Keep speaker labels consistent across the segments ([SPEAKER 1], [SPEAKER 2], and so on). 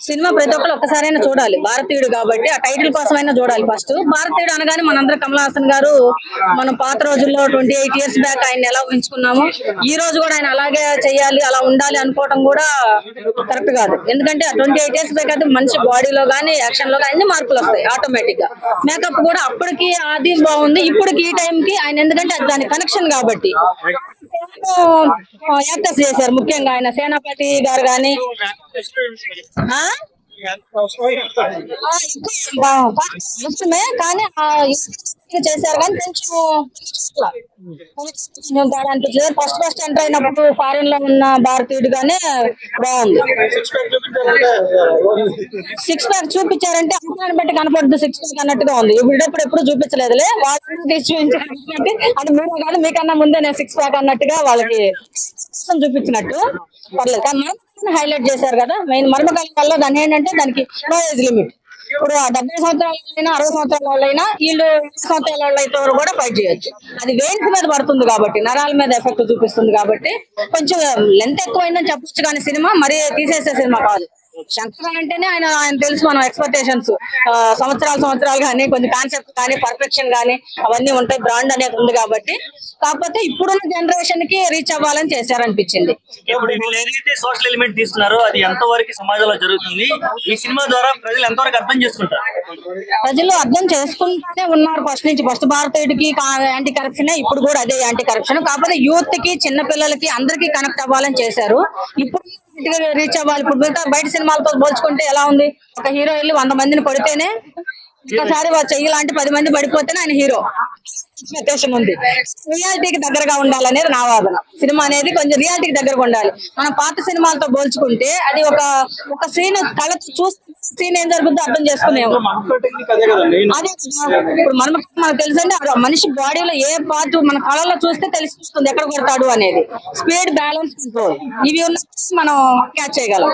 [SPEAKER 1] Cinema ప్రతి ఒక్కరు ఒక్కసారైనా చూడాలి. భారతీయుడు కాబట్టి ఆ టైటిల్ కోసమైనా చూడాలి. ఫస్ట్ భారతీయుడు అనగానే మనందరం కమల్ హాసన్ గారు మనం పాత రోజుల్లో 28 years బ్యాక్ ఆయన ఎలా ఊహించుకున్నాము, ఈ రోజు కూడా ఆయన అలాగే చేయాలి, అలా ఉండాలి అనుకోవటం కూడా కరెక్ట్ కాదు. ఎందుకంటే 28 years బ్యాక్ అయితే మంచి బాడీలో గానీ యాక్షన్ లో అన్ని మార్పులు వస్తాయి ఆటోమేటిక్ గా. మేకప్ కూడా అప్పటికి అది బాగుంది, ఇప్పటికి ఈ టైం కి ఆయన ఎందుకంటే దాని కనెక్షన్ కాబట్టి యాక్టర్స్ చేశారు. ముఖ్యంగా ఆయన సేనాపతి గారు గాని కానీ చేశారు కానీ కొంచెం తేడా అనిపించలేదు. ఫస్ట్ ఎంటర్ అయినప్పుడు ఫారిన్ లో ఉన్న భారతీయుడు గానే బాగుంది. 6 pack చూపించారంటే అంశాన్ని బట్టి కనపడుతుంది 6 pack అన్నట్టుగా ఉంది. ఎప్పుడు చూపించలేదులే, వాళ్ళు తీసి చూపించారంటే అది మీరు కాదు మీకన్నా ముందే నేను 6 pack అన్నట్టుగా వాళ్ళకి చూపించినట్టు పర్లేదు. కానీ హైలైట్ చేశారు కదా మెయిన్ మర్మకాలం వల్ల. దాని ఏంటంటే దానికి నో ఏజ్ లిమిట్. ఇప్పుడు 70 సంవత్సరాలైనా 60 సంవత్సరాల వాళ్ళైనా వీళ్ళు 20 సంవత్సరాల వాళ్ళు అయితే కూడా ఫైట్ చేయొచ్చు. అది వెయిన్స్ మీద పడుతుంది కాబట్టి, నరాల మీద ఎఫెక్ట్ చూపిస్తుంది కాబట్టి కొంచెం లెంత్ ఎక్కువైందని చెప్పొచ్చు. కానీ సినిమా మరీ తీసేసే సినిమా కాదు. శంకర్ అంటేనే ఆయన తెలుసు మనం ఎక్స్పెక్టేషన్స్ సంవత్సరాలు కానీ కొంచెం కాన్సెప్ట్ కానీ పర్ఫెక్షన్ కానీ అవన్నీ ఉంటాయి. బ్రాండ్ అనేది ఉంది కాబట్టి. కాకపోతే ఇప్పుడున్న జనరేషన్ కి రీచ్ అవ్వాలని చేశారనిపించింది.
[SPEAKER 2] ఇప్పుడు వీళ్ళు ఏదైతే సోషల్ ఎలిమెంట్ తీస్తున్నారో అది ఎంతవరకు సమాజంలో జరుగుతుంది, ఈ సినిమా ద్వారా ప్రజలు ఎంతవరకు అర్థం చేసుకుంటారు?
[SPEAKER 1] ప్రజలు అర్థం చేసుకుంటూనే ఉన్నారు ఫస్ట్ భారతీయుడికి యాంటీ కరప్షన్, ఇప్పుడు కూడా అదే యాంటీ కరప్షన్. కాకపోతే యూత్ కి చిన్న పిల్లలకి అందరికీ కనెక్ట్ అవ్వాలని చేశారు. ఇప్పుడు రీచ్ అవ్వాలి. ఇప్పుడు బయట సినిమాలతో పోల్చుకుంటే ఎలా ఉంది, ఒక హీరో వెళ్ళి 100 మందిని కొడితేనే ఒకసారి చెయ్యి లాంటి 10 మంది పడిపోతేనే ఆయన హీరో. వ్యత్యాసం ఉంది. రియాలిటీకి దగ్గరగా ఉండాలనేది నా వాదన. సినిమా అనేది కొంచెం రియాలిటీకి దగ్గరగా ఉండాలి. మనం పాత సినిమాలతో పోల్చుకుంటే అది ఒక సీన్ కళ చూస్తే సీన్ ఏం జరుగుతుందో అర్థం చేసుకునేము. అదే ఇప్పుడు మనకు తెలుసండి, మనిషి బాడీలో ఏ పార్ట్ మన కళలో చూస్తే తెలిసిస్తుంది ఎక్కడ కొడతాడు అనేది. స్పీడ్, బ్యాలెన్స్, కంట్రోల్ ఇవి ఉన్న మనం క్యాచ్ చేయగలం.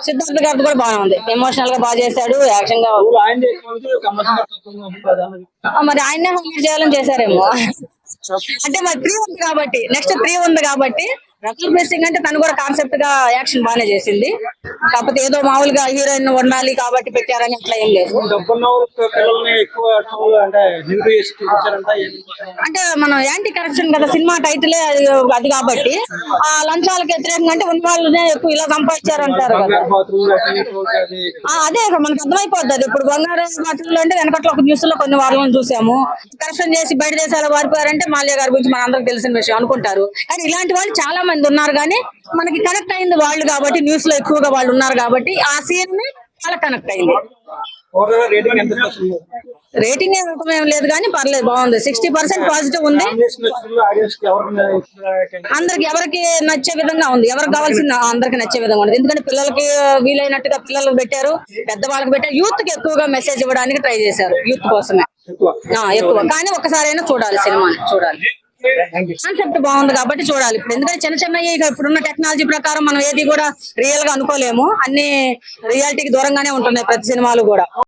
[SPEAKER 1] సిద్ధార్థ్ గారిది కూడా బాగా ఉంది. ఎమోషనల్ గా బాగా చేశాడు, యాక్షన్ గా. మరి ఆయనే హైలైట్ చేయాలని చేశారేమో. అంటే మరి 3 ఉంది కాబట్టి, నెక్స్ట్ 3 ఉంది కాబట్టి రకుల్ ప్రీత్ సింగ్ అంటే తను కూడా కాన్సెప్ట్ గా యాక్షన్ బాగానే చేసింది. కాకపోతే ఏదో మామూలుగా హీరోయిన్ ఉండాలి కాబట్టి పెట్టారని అట్లా ఏం లేదు. అంటే మనం యాంటీ కరప్షన్ కదా సినిమా టైటిలే అది కాబట్టి ఆ లంచాలకు వ్యతిరేకంగా అంటే ఉన్న వాళ్ళనే ఎక్కువ ఇలా సంపాదించారు అంటారు కదా. అదే మనకు అర్థమైపోద్ది. అది ఇప్పుడు బంగారు మాటల్లో అంటే వెనకట్లో ఒక న్యూస్ లో కొన్ని వారాలను చూసాము. కరప్షన్ చేసి బయట దేశాలు వారిపోయారంటే మాల్యా గారి గురించి మన అందరికి తెలిసిన విషయం అనుకుంటారు. కానీ ఇలాంటి వాళ్ళు చాలా మంది ఉన్నారు. కానీ మనకి కనెక్ట్ అయింది వాళ్ళు కాబట్టి, న్యూస్ లో ఎక్కువగా వాళ్ళు ఉన్నారు కాబట్టి ఆ సీన్ ని చాలా కనెక్ట్ అయింది. రేటింగ్ ఏం లేదు కానీ పర్లేదు, బాగుంది. 60% పాజిటివ్ ఉంది. అందరికి ఎవరికి నచ్చే విధంగా ఉంది. ఎవరికి కావాల్సిన అందరికి నచ్చే విధంగా ఉంది. ఎందుకంటే పిల్లలకి వీలైనట్టుగా పిల్లలకు పెట్టారు, పెద్దవాళ్ళకి పెట్టారు. యూత్ కి ఎక్కువగా మెసేజ్ ఇవ్వడానికి ట్రై చేశారు. యూత్ కోసమే ఎక్కువ. కానీ ఒక్కసారైనా చూడాలి, సినిమాని చూడాలి. కాన్సెప్ట్ బాగుంది కాబట్టి చూడాలి. ఇప్పుడు ఎందుకంటే చిన్న ఇప్పుడున్న టెక్నాలజీ ప్రకారం మనం ఏది కూడా రియల్ గా అనుకోలేము. అన్ని రియాలిటీకి దూరంగానే ఉంటున్నాయి ప్రతి సినిమాలు కూడా.